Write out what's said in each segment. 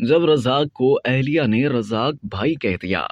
जब रज़ाक को अहलिया ने रज़ाक भाई कह दिया।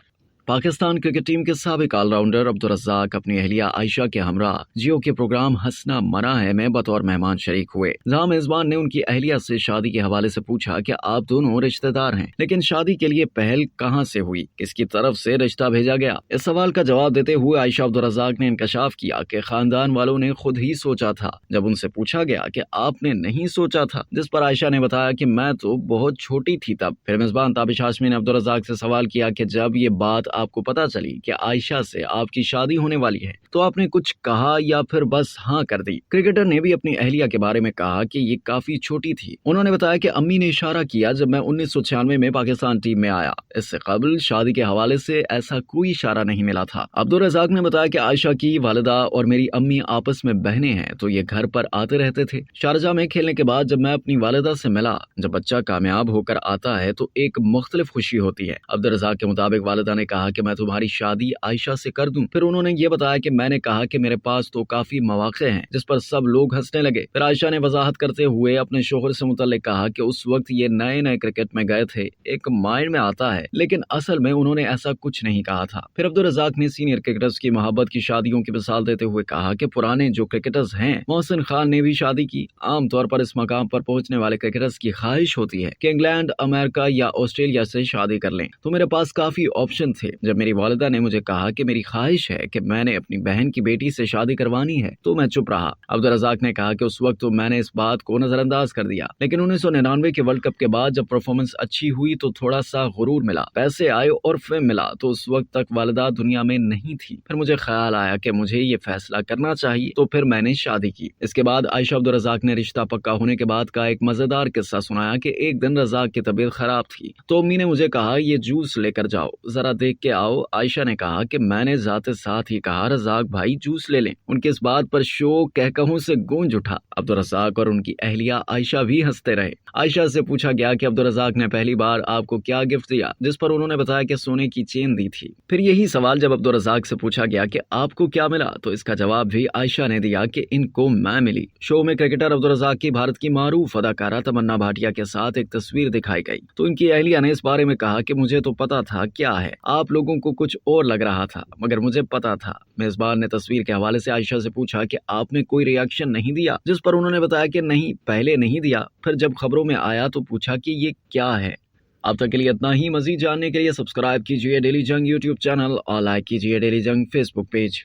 पाकिस्तान क्रिकेट टीम के साबिक ऑलराउंडर अब्दुल रज़ाक अपनी अहलिया आयशा के हमरा जियो के प्रोग्राम हंसना मना है में बतौर मेहमान शरीक हुए, जहां मेजबान ने उनकी अहलिया से शादी के हवाले से पूछा कि आप दोनों रिश्तेदार हैं, लेकिन शादी के लिए पहल कहां से हुई, किसकी तरफ से रिश्ता भेजा गया। इस सवाल का जवाब देते हुए आयशा अब्दुल रज़ाक ने इंकशाफ किया कि खानदान वालों ने खुद ही सोचा था। जब उनसे पूछा गया कि आपने नहीं सोचा था, जिस पर आयशा ने बताया कि मैं तो बहुत छोटी थी तब। फिर मेजबान ताबिश हाशमी ने अब्दुल रज़ाक से सवाल किया कि जब ये बात आपको पता चली कि आयशा से आपकी शादी होने वाली है तो आपने कुछ कहा या फिर बस हाँ कर दी। क्रिकेटर ने भी अपनी अहलिया के बारे में कहा कि ये काफी छोटी थी। उन्होंने बताया कि अम्मी ने इशारा किया जब मैं 1996 में पाकिस्तान टीम में आया, इससे कबल शादी के हवाले से ऐसा कोई इशारा नहीं मिला था। अब्दुल रज़ाक ने बताया कि आयशा की वालिदा और मेरी अम्मी आपस में बहनें हैं तो ये घर पर आते रहते थे। शारजा में खेलने के बाद जब मैं अपनी वालिदा से मिला, जब बच्चा कामयाब होकर आता है तो एक मुख्तलिफ खुशी होती है। अब्दुल रज़ाक के मुताबिक वालिदा ने कहा कि मैं तुम्हारी शादी आयशा से कर दूं। फिर उन्होंने ये बताया कि मैंने कहा कि मेरे पास तो काफी मौके हैं, जिस पर सब लोग हंसने लगे। फिर आयशा ने वजाहत करते हुए अपने शोहर से मुतल्लिक कहा कि उस वक्त ये नए नए क्रिकेट में गए थे, एक माइंड में आता है, लेकिन असल में उन्होंने ऐसा कुछ नहीं कहा था। फिर अब्दुल रज़ाक ने सीनियर क्रिकेटर्स की मोहब्बत की शादियों की मिसाल देते हुए कहा कि पुराने जो क्रिकेटर्स हैं, मोहसिन खान ने भी शादी की। आमतौर पर इस मकाम पर पहुंचने वाले क्रिकेटर्स की ख्वाहिश होती है कि इंग्लैंड, अमेरिका या ऑस्ट्रेलिया से शादी कर लें, तो मेरे पास काफी ऑप्शन थे। जब मेरी वालिदा ने मुझे कहा कि मेरी ख्वाहिश है कि मैंने अपनी बहन की बेटी से शादी करवानी है तो मैं चुप रहा। अब्दुल रज़ाक ने कहा कि उस वक्त तो मैंने इस बात को नजरअंदाज कर दिया, लेकिन 1999 के वर्ल्ड कप के बाद जब परफॉर्मेंस अच्छी हुई तो थोड़ा सा गुरूर मिला, पैसे आए और फेम मिला, तो उस वक्त तक वालिदा दुनिया में नहीं थी। फिर मुझे ख्याल आया कि मुझे ये फैसला करना चाहिए, तो फिर मैंने शादी की। इसके बाद आयशा अब्दुल रज़ाक ने रिश्ता पक्का होने के बाद का एक मजेदार किस्सा सुनाया कि एक दिन रज़ाक की तबीयत खराब थी तो अम्मी ने मुझे कहा ये जूस लेकर जाओ, जरा देख के आओ। आयशा ने कहा कि मैंने जाते साथ ही कहा रज़ाक भाई जूस ले लें। उनके इस बात पर शो कहकहों से गूंज उठा। अब्दुल रज़ाक और उनकी अहलिया आयशा भी हंसते रहे। आयशा से पूछा गया कि अब्दुल रज़ाक ने पहली बार आपको क्या गिफ्ट दिया, जिस पर उन्होंने बताया कि सोने की चेन दी थी। फिर यही सवाल जब अब्दुल रज़ाक से पूछा गया कि आपको क्या मिला, तो इसका जवाब भी आयशा ने दिया कि इनको मैं मिली। शो में क्रिकेटर अब्दुल रज़ाक की भारत की मारूफ अदाकारा तमन्ना भाटिया के साथ एक तस्वीर दिखाई गई तो इनकी अहलिया ने इस बारे में कहा कि मुझे तो पता था क्या है, आप लोगों को कुछ और लग रहा था, मगर मुझे पता था। मेजबान ने तस्वीर के हवाले से आयशा से पूछा कि आपने कोई रिएक्शन नहीं दिया, जिस पर उन्होंने बताया कि नहीं, पहले नहीं दिया। फिर जब खबरों में आया तो पूछा कि ये क्या है। अब तक के लिए इतना ही। मजीद जानने के लिए सब्सक्राइब कीजिए डेली जंग यूट्यूब चैनल और लाइक कीजिए डेली जंग फेसबुक पेज।